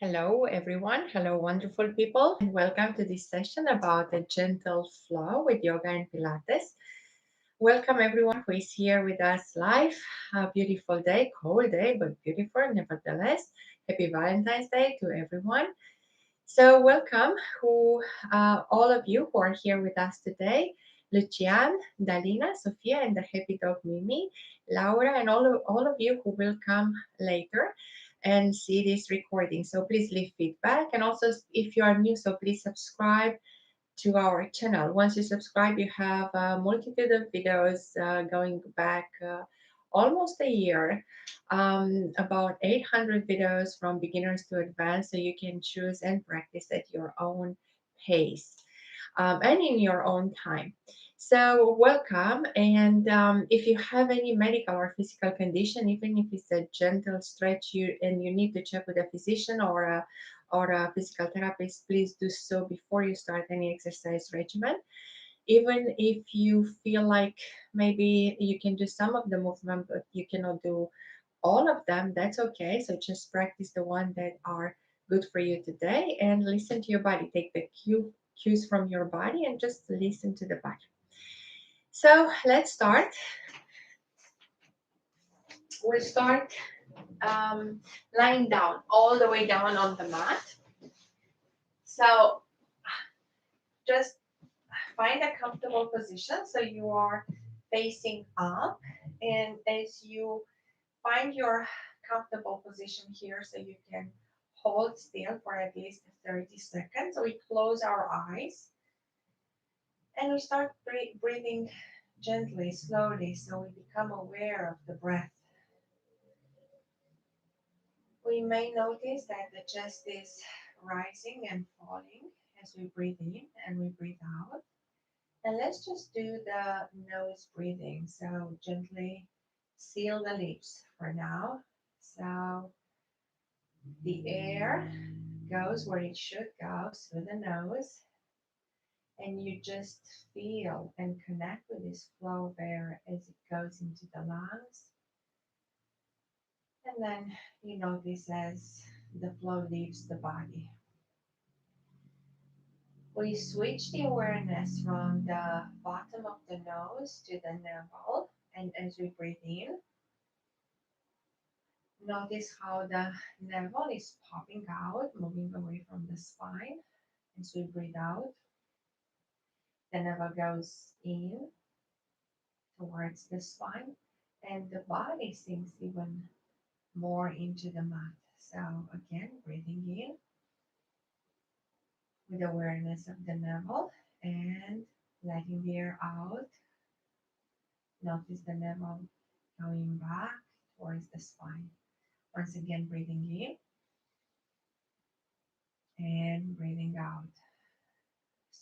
Hello, everyone. Hello, wonderful people, and welcome to this session about the gentle flow with yoga and Pilates. Welcome, everyone who is here with us live. A beautiful day, cold day, but beautiful nevertheless. Happy Valentine's Day to everyone. So, welcome, all of you who are here with us today. Lucian, Dalina, Sofia, and the happy dog Mimi, Laura, and all of you who will come later and see this recording. So please leave feedback. And also, if you are new, so please subscribe to our channel. Once you subscribe, you have a multitude of videos going back almost a year, about 800 videos from beginners to advanced, so you can choose and practice at your own pace and in your own time. So, welcome. And if you have any medical or physical condition, even if it's a gentle stretch, you need to check with a physician or a physical therapist, please do so before you start any exercise regimen. Even if you feel like maybe you can do some of the movement, but you cannot do all of them, that's okay. So just practice the one that are good for you today and listen to your body. Take the cues from your body and just listen to the body. So let's start. We'll start lying down, all the way down on the mat. So just find a comfortable position so you are facing up. And as you find your comfortable position here, so you can hold still for at least 30 seconds. So we close our eyes and we start breathing gently, slowly, so we become aware of the breath. We may notice that the chest is rising and falling as we breathe in and we breathe out. And let's just do the nose breathing. So gently seal the lips for now. So the air goes where it should go, through the nose. And you just feel and connect with this flow of air as it goes into the lungs. And then you notice as the flow leaves the body. We switch the awareness from the bottom of the nose to the navel. And as we breathe in, notice how the navel is popping out, moving away from the spine. As we breathe out, the navel goes in towards the spine, and the body sinks even more into the mat. So, again, breathing in with awareness of the navel and letting the air out. Notice the navel going back towards the spine. Once again, breathing in and breathing out.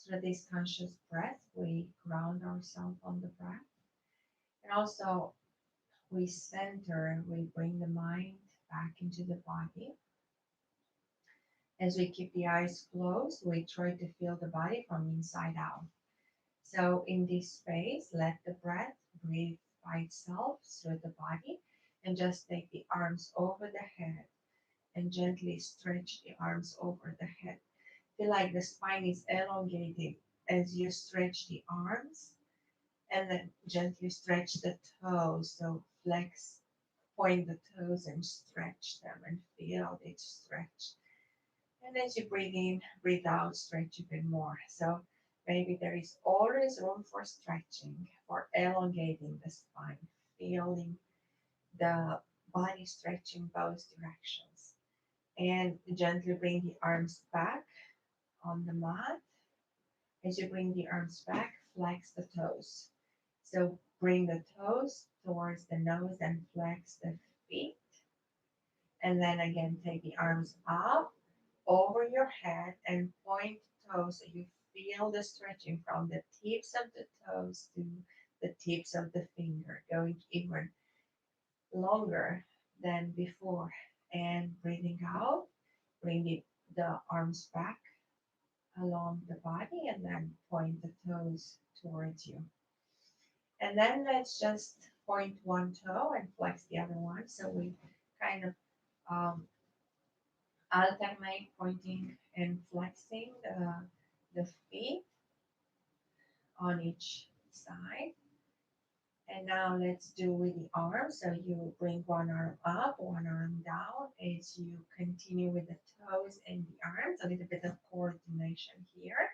Through this conscious breath, we ground ourselves on the breath. And also, we center, we bring the mind back into the body. As we keep the eyes closed, we try to feel the body from inside out. So, in this space, let the breath breathe by itself through the body and just take the arms over the head and gently stretch the arms over the head. Feel like the spine is elongated as you stretch the arms, and then gently stretch the toes. So flex, point the toes and stretch them and feel it stretch. And as you breathe in, breathe out, stretch even more. So maybe there is always room for stretching, for elongating the spine, feeling the body stretching both directions. And gently bring the arms back on the mat. As you bring the arms back, flex the toes. So bring the toes towards the nose and flex the feet. And then again, take the arms up over your head and point toes so you feel the stretching from the tips of the toes to the tips of the finger, going even longer than before. And breathing out, bring the arms back along the body and then point the toes towards you. And then let's just point one toe and flex the other one. So we kind of um, Alternate pointing and flexing the feet on each side. And now let's do with the arms. So you bring one arm up, one arm down as you continue with the toes and the arms. A little bit of coordination here.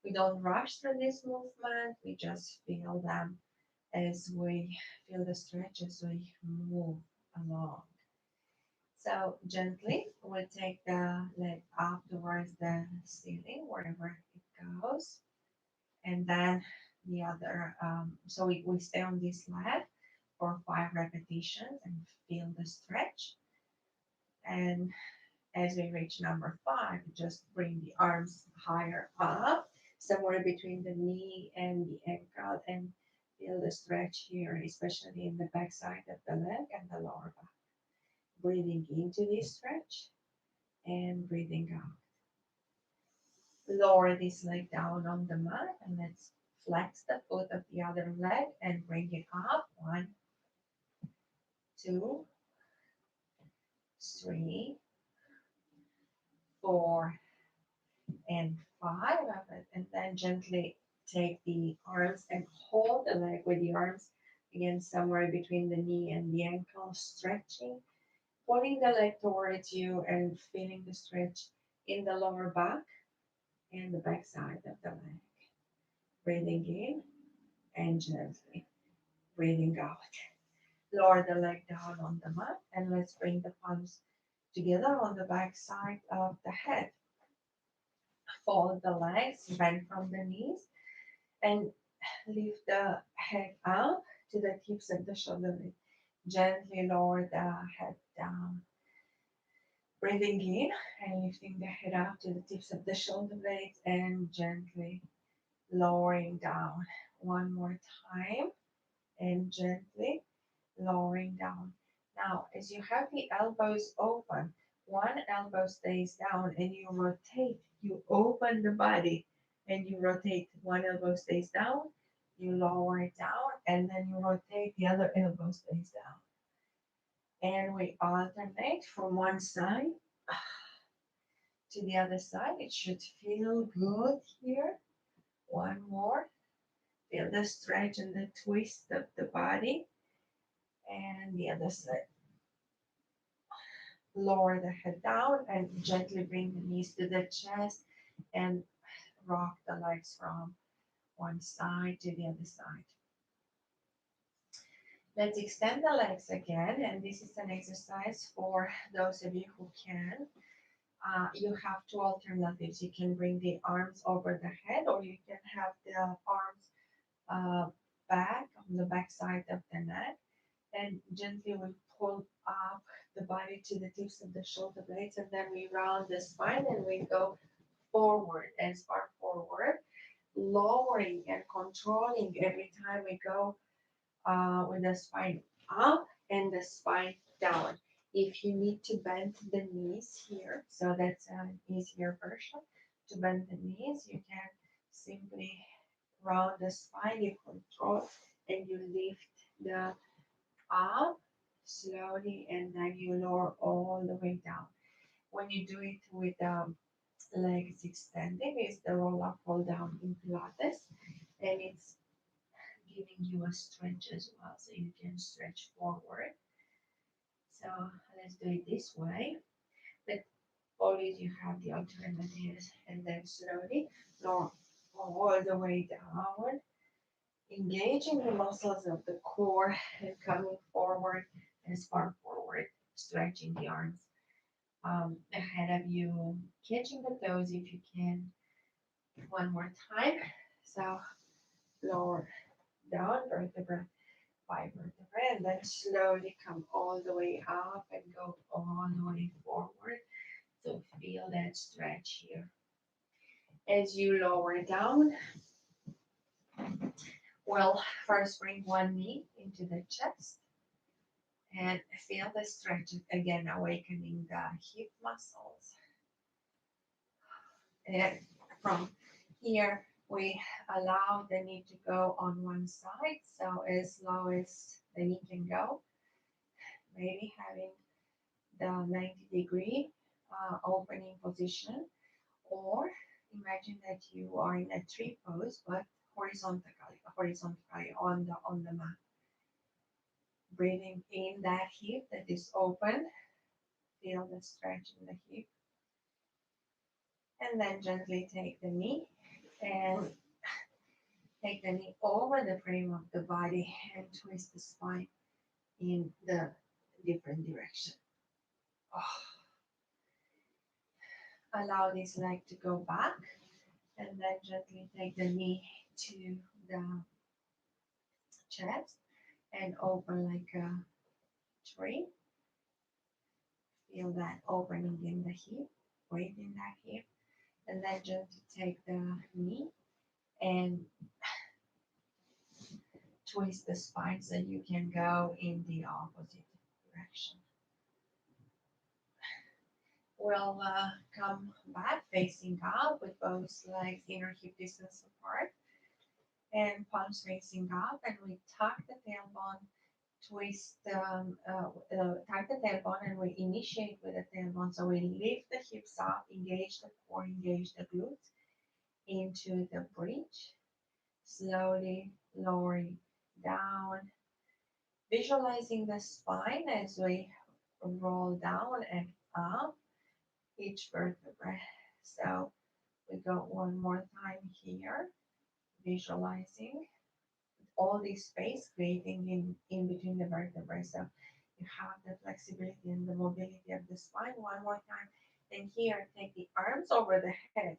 We don't rush through this movement. We just feel them as we feel the stretch as we move along. So gently, we'll take the leg up towards the ceiling, wherever it goes. And then the other, we stay on this leg for 5 repetitions and feel the stretch. And as we reach number 5, just bring the arms higher up, somewhere between the knee and the ankle, and feel the stretch here, especially in the back side of the leg and the lower back. Breathing into this stretch and breathing out. Lower this leg down on the mat and let's flex the foot of the other leg and bring it up. 1, 2, 3, 4, and 5 of it. And then gently take the arms and hold the leg with the arms again somewhere between the knee and the ankle, stretching, pulling the leg towards you and feeling the stretch in the lower back and the back side of the leg. Breathing in and gently breathing out. Lower the leg down on the mat and let's bring the palms together on the back side of the head. Fold the legs, bend from the knees, and lift the head up to the tips of the shoulder. Gently lower the head down. Breathing in and lifting the head up to the tips of the shoulder blades and gently lowering down. One more time and gently lowering down. Now, as you have the elbows open, one elbow stays down and you rotate, you open the body and you rotate. One elbow stays down, you lower it down, and then you rotate, the other elbow stays down. And we alternate from one side to the other side. It should feel good here. One more. Feel the stretch and the twist of the body. And the other side. Lower the head down and gently bring the knees to the chest and rock the legs from one side to the other side. Let's extend the legs again, and this is an exercise for those of you who can. You have two alternatives. You can bring the arms over the head, or you can have the arms back on the back side of the neck, and gently we pull up the body to the tips of the shoulder blades, and then we round the spine and we go forward and far forward, lowering and controlling every time we go with the spine up and the spine down. If you need to bend the knees here, so that's an easier version. To bend the knees, you can simply round the spine, you control, and you lift the up slowly, and then you lower all the way down. When you do it with legs extended, it's the roll up, roll down in Pilates, and it's giving you a stretch as well, so you can stretch forward. So let's do it this way. But always you have the alternatives, and then slowly lower all the way down, engaging the muscles of the core and coming forward as far forward, stretching the arms ahead of you, catching the toes if you can. One more time. So lower down vertebra by vertebra, and then slowly come all the way up and go all the way forward. So feel that stretch here. As you lower down, well, first bring one knee into the chest and feel the stretch again, awakening the hip muscles. And from here, we allow the knee to go on one side, so as low as the knee can go. Maybe having the 90-degree opening position, or imagine that you are in a tree pose, but horizontally on the mat. Breathing in that hip that is open, feel the stretch in the hip, and then gently and take the knee over the frame of the body and twist the spine in the different direction. Oh, allow this leg to go back and then gently take the knee to the chest and open like a tree. Feel that opening in the hip, weight in that hip, and then gently take the knee and twist the spine so you can go in the opposite direction. We'll come back facing up with both legs inner hip distance apart and palms facing up, and we tuck the tailbone, tuck the tailbone, and we initiate with the tailbone. So we lift the hips up, engage the core, engage the glutes into the bridge, slowly lowering down, visualizing the spine as we roll down and up each vertebrae. So we go one more time here, visualizing all this space creating in between the vertebrae. So you have the flexibility and the mobility of the spine. One more time. And here, take the arms over the head.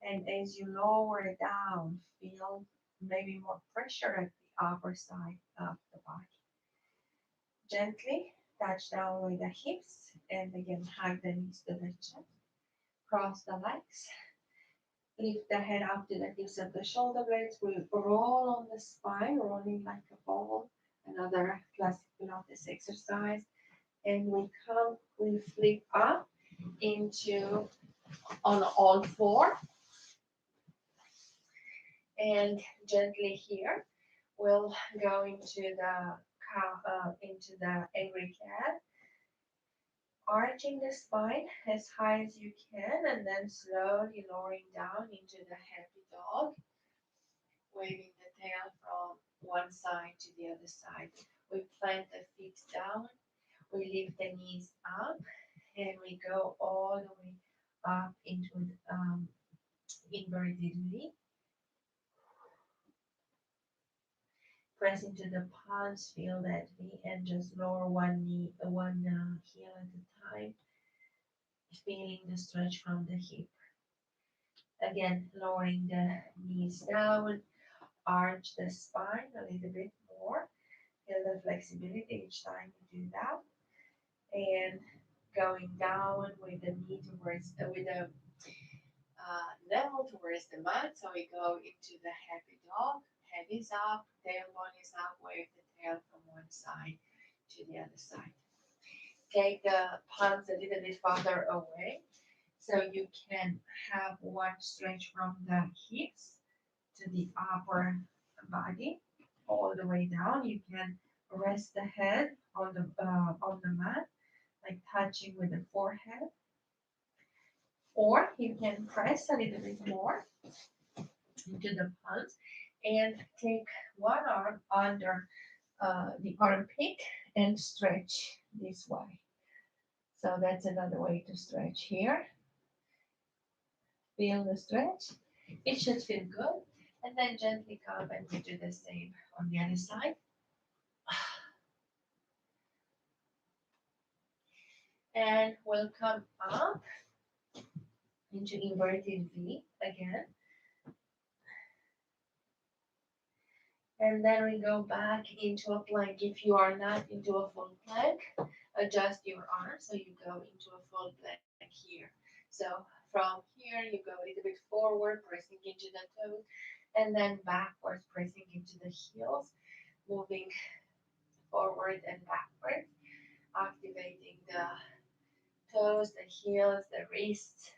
And as you lower down, feel maybe more pressure at the upper side of the body. Gently touch down with the hips and again hug the knees to the chest. Cross the legs. Lift the head up to the tips of the shoulder blades. We roll on the spine, rolling like a ball. Another classic Pilates exercise. And we flip up into on all four. And gently here, we'll go into the angry cat, arching the spine as high as you can, and then slowly lowering down into the happy dog, waving the tail from one side to the other side. We plant the feet down, we lift the knees up, and we go all the way up into inverted V. Press into the palms, feel that V, and just lower one heel at a time, feeling the stretch from the hip. Again, lowering the knees down, arch the spine a little bit more. Feel the flexibility each time you do that. And going down with the knee towards, with the level towards the mat. So we go into the happy dog. Head is up, tailbone is up, wave the tail from one side to the other side. Take the palms a little bit farther away so you can have one stretch from the hips to the upper body all the way down. You can rest the head on the mat, like touching with the forehead, or you can press a little bit more into the palms and take one arm under the armpit and stretch this way. So that's another way to stretch here. Feel the stretch. It should feel good. And then gently come and we do the same on the other side. And we'll come up into inverted V again. And then we go back into a plank. If you are not into a full plank, adjust your arms so you go into a full plank here. So from here, you go a little bit forward, pressing into the toes, and then backwards, pressing into the heels, moving forward and backwards, activating the toes, the heels, the wrists,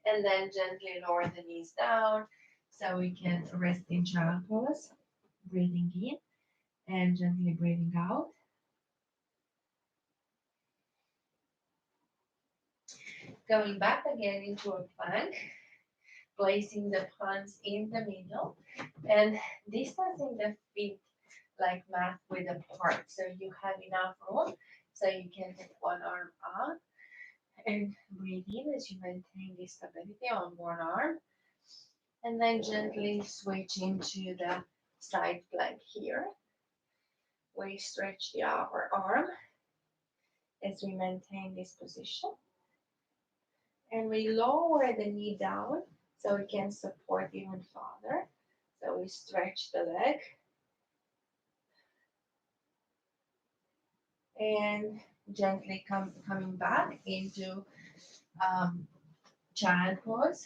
and then gently lower the knees down so we can rest in child pose, breathing in and gently breathing out. Going back again into a plank, placing the palms in the middle and distancing the feet like mat width apart. So you have enough room so you can take one arm up and breathe in as you maintain the stability on one arm. And then gently switch into the side plank here. We stretch the upper arm as we maintain this position. And we lower the knee down so we can support even further. So we stretch the leg and gently coming back into um, child pose.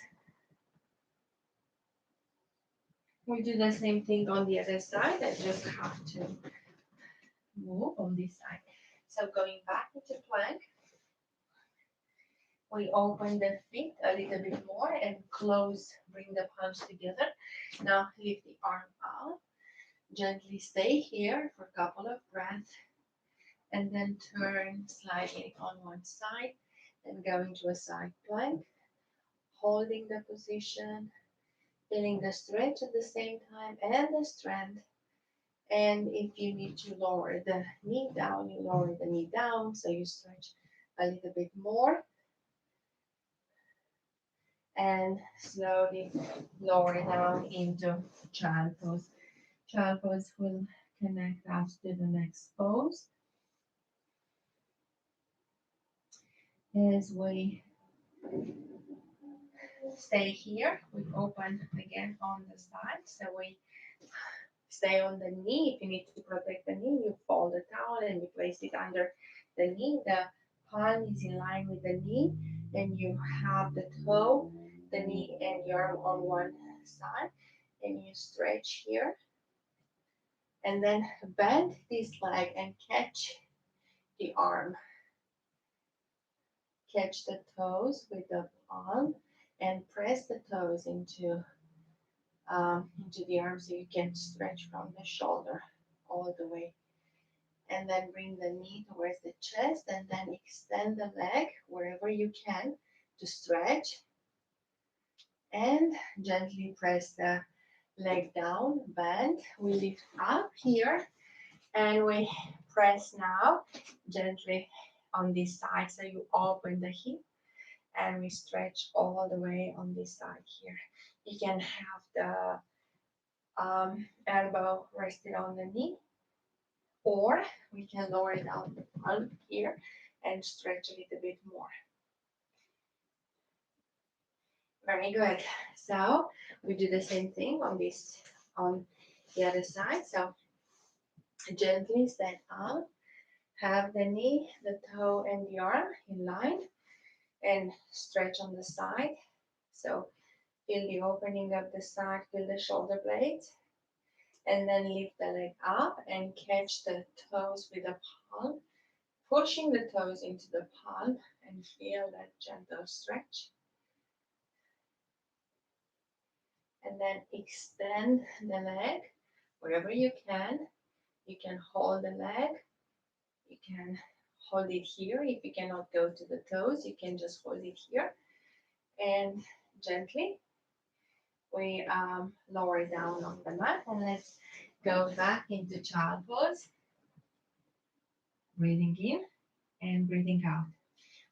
We do the same thing on the other side. I just have to move on this side. So going back into plank, we open the feet a little bit more and close, bring the palms together. Now lift the arm out. Gently stay here for a couple of breaths and then turn slightly on one side and go into a side plank, holding the position, feeling the stretch at the same time and the strength. And if you need to lower the knee down, you lower the knee down so you stretch a little bit more and slowly lower down into child pose. Child pose will connect us to the next pose as we stay here. We open again on the side, so we stay on the knee. If you need to protect the knee, you fold the towel and you place it under the knee. The palm is in line with the knee, and you have the toe, the knee, and your arm on one side, and you stretch here, and then bend this leg and catch the arm. Catch the toes with the palm and press the toes into the arm so you can stretch from the shoulder all the way. And then bring the knee towards the chest and then extend the leg wherever you can to stretch. And gently press the leg down, bend. We lift up here and we press now gently on this side. So you open the hip and we stretch all the way on this side here. You can have the elbow rested on the knee, or we can lower it down the palm here and stretch a little bit more. Very good. So we do the same thing on the other side. So gently stand up, have the knee, the toe, and the arm in line, and stretch on the side. So feel the opening of the side, feel the shoulder blades, and then lift the leg up and catch the toes with the palm, pushing the toes into the palm and feel that gentle stretch. And then extend the leg wherever you can. You can hold the leg. You can hold it here. If you cannot go to the toes, you can just hold it here. And gently, we lower down on the mat. And let's go back into child pose. Breathing in and breathing out.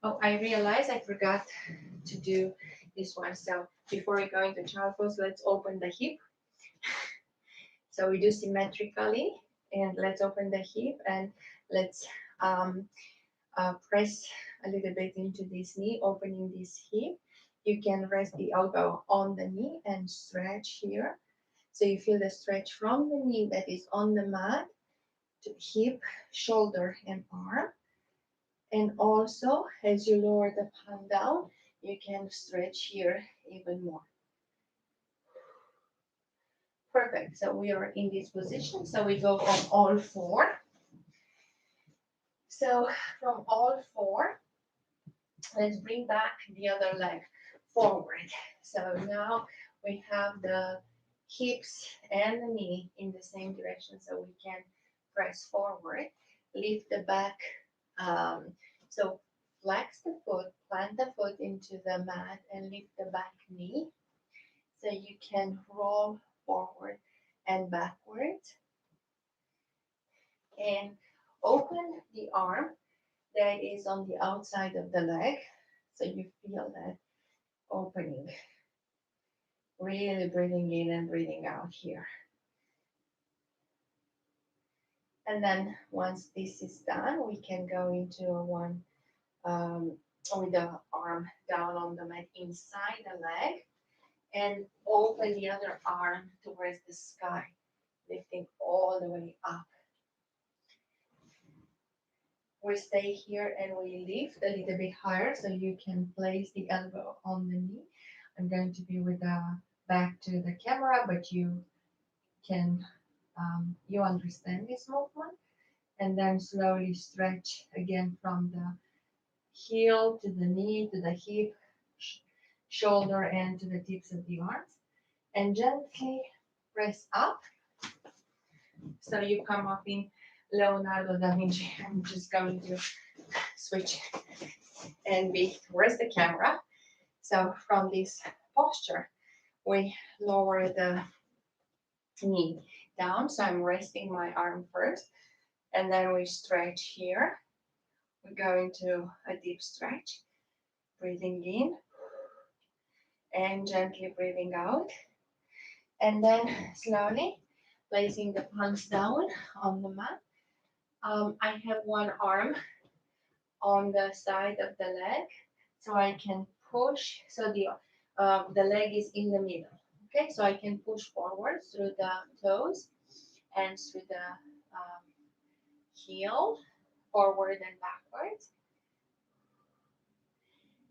Oh, I realized I forgot to do this one. So before we go into child pose, let's open the hip. So we do symmetrically, and let's open the hip and let's press a little bit into this knee, opening this hip. You can rest the elbow on the knee and stretch here. So you feel the stretch from the knee that is on the mat to hip, shoulder, and arm. And also, as you lower the palm down, you can stretch here even more. Perfect. So we are in this position. So we go on all four. So from all four, let's bring back the other leg forward. So now we have the hips and the knee in the same direction so we can press forward. Lift the back. So Flex the foot, plant the foot into the mat and lift the back knee so you can roll forward and backwards and open the arm that is on the outside of the leg so you feel that opening. Really breathing in and breathing out here. And then once this is done, we can go into a one with the arm down on the mat inside the leg and open the other arm towards the sky, lifting all the way up. We stay here and we lift a little bit higher so you can place the elbow on the knee. I'm going to be with the back to the camera, but you can, you understand this movement. And then slowly stretch again from the heel to the knee to the hip, shoulder, and to the tips of the arms. And gently press up. So you come up in Leonardo da Vinci. I'm just going to switch and be towards the camera. So from this posture, we lower the knee down. So I'm resting my arm first, and then we stretch here. We go into a deep stretch, breathing in and gently breathing out. And then slowly placing the palms down on the mat. I have one arm on the side of the leg, so I can push. So the leg is in the middle. Okay, so I can push forward through the toes and through the heel, forward and backwards.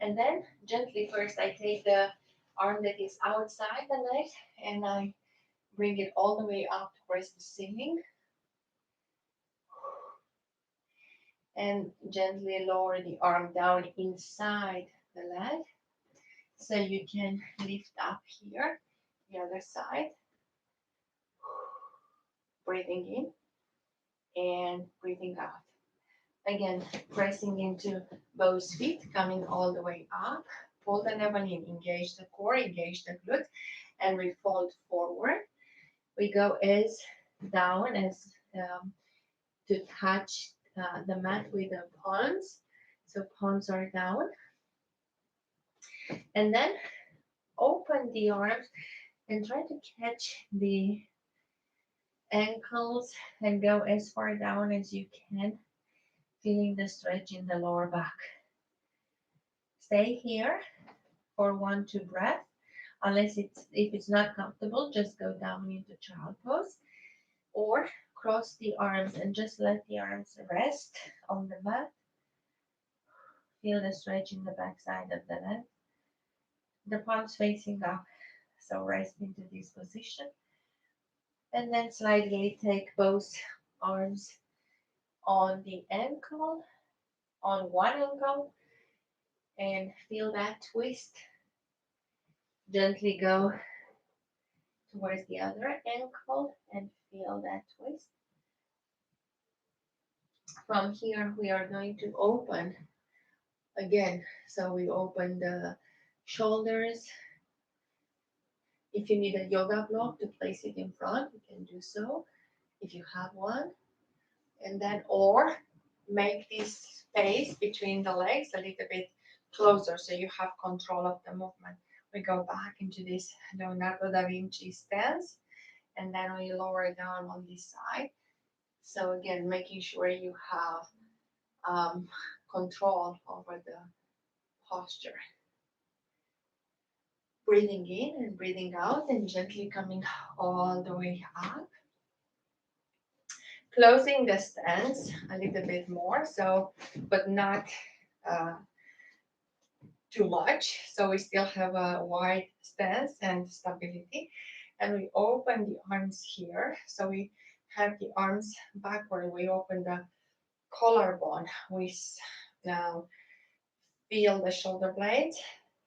And then gently first I take the arm that is outside the leg and I bring it all the way up towards the ceiling and gently lower the arm down inside the leg so you can lift up here, the other side, breathing in and breathing out. Again, pressing into both feet, coming all the way up. Pull the navel in, engage the core, engage the glutes, and we fold forward. We go as down as to touch the mat with the palms. So palms are down. And then open the arms and try to catch the ankles and go as far down as you can, feeling the stretch in the lower back. Stay here for 1-2 breaths. Unless if it's not comfortable, just go down into child pose or cross the arms and just let the arms rest on the mat. Feel the stretch in the back side of the leg. The palms facing up. So rest into this position. And then slightly take both arms on the ankle, on one ankle, and feel that twist. Gently go towards the other ankle and feel that twist. From here, we are going to open again. So we open the shoulders. If you need a yoga block to place it in front, you can do so if you have one. And then, or make this space between the legs a little bit closer so you have control of the movement. We go back into this Leonardo da Vinci stance and then we lower down on this side. So again, making sure you have control over the posture. Breathing in and breathing out and gently coming all the way up. Closing the stance a little bit more, so but not too much. So we still have a wide stance and stability. And we open the arms here. So we have the arms backward. We open the collarbone. We now feel the shoulder blades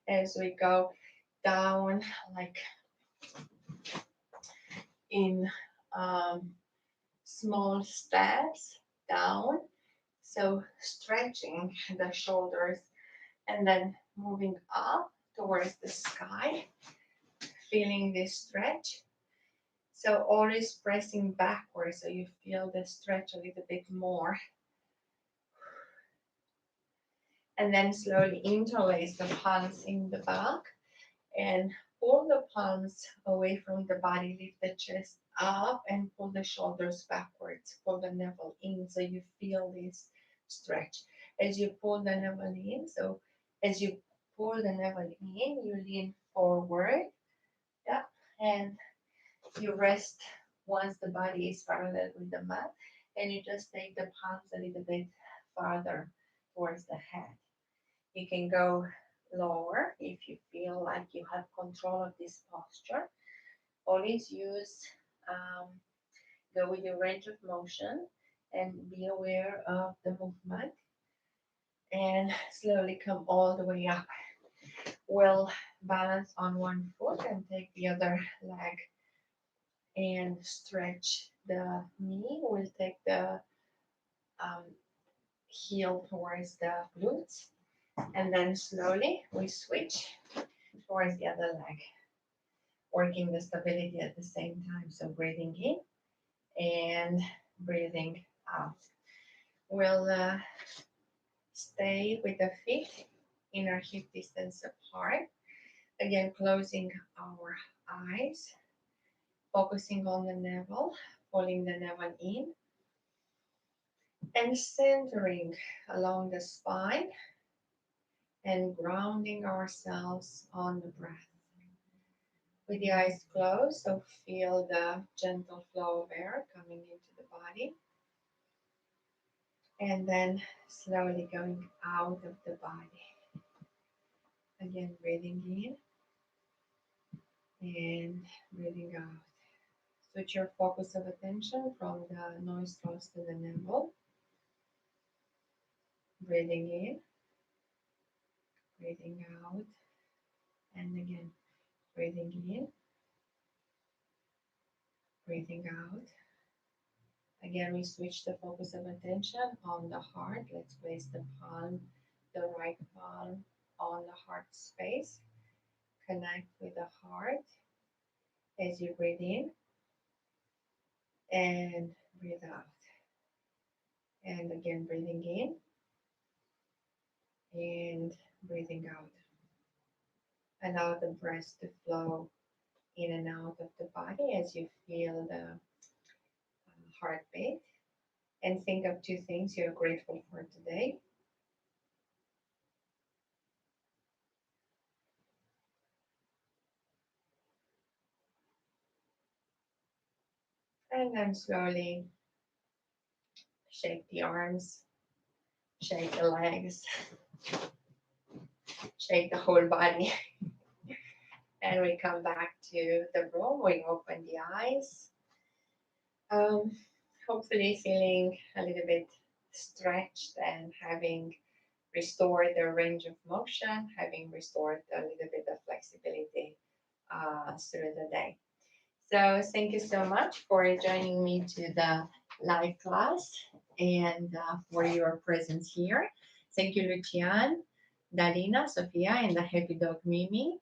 as we go down, like in small steps down. So stretching the shoulders and then moving up towards the sky, feeling this stretch. So always pressing backwards so you feel the stretch a little bit more. And then slowly interlace the palms in the back and pull the palms away from the body, lift the chest up and pull the shoulders backwards, pull the navel in so you feel this stretch. As you pull the navel in, so as you pull the navel in, you lean forward, yeah, and you rest once the body is parallel with the mat, and you just take the palms a little bit farther towards the head. You can go lower if you feel like you have control of this posture. Always use, um, go with your range of motion and be aware of the movement and slowly come all the way up. We'll balance on one foot and take the other leg and stretch the knee. We'll take the um, heel towards the glutes and then slowly we switch towards the other leg, working the stability at the same time. So breathing in and breathing out. We'll stay with the feet inner hip distance apart. Again, closing our eyes, focusing on the navel, pulling the navel in, and centering along the spine and grounding ourselves on the breath. With the eyes closed, so feel the gentle flow of air coming into the body and then slowly going out of the body. Again, breathing in and breathing out. Switch your focus of attention from the nostrils to the navel. Breathing in, breathing out, and again, breathing in, breathing out. Again, we switch the focus of attention on the heart. Let's place the palm, the right palm on the heart space. Connect with the heart as you breathe in and breathe out. And again, breathing in and breathing out. Allow the breath to flow in and out of the body as you feel the heartbeat. And think of two things you're grateful for today. And then slowly shake the arms, shake the legs, shake the whole body. And we come back to the room. We open the eyes. Um, Hopefully feeling a little bit stretched and having restored the range of motion, having restored a little bit of flexibility through the day. So thank you so much for joining me to the live class and for your presence here. Thank you, Lucian, Dalina, Sofia, and the happy dog Mimi.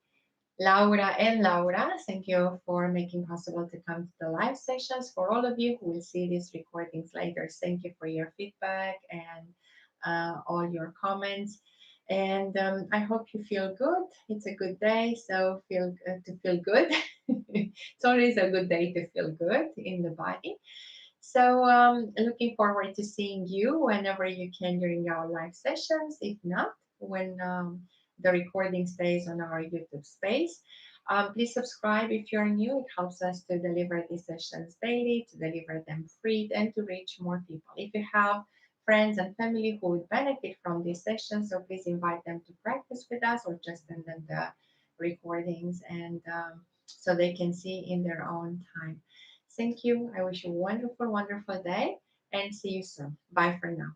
Laura and Laura, thank you for making possible to come to the live sessions. For all of you who will see these recordings later, thank you for your feedback and all your comments. And I hope you feel good. It's a good day, so feel to feel good. It's always a good day to feel good in the body. So looking forward to seeing you whenever you can during our live sessions. If not, when the recording stays on our YouTube space. Please subscribe if you're new. It helps us to deliver these sessions daily, to deliver them free, and to reach more people. If you have friends and family who would benefit from these sessions, so please invite them to practice with us or just send them the recordings and so they can see in their own time. Thank you. I wish you a wonderful, wonderful day and see you soon. Bye for now.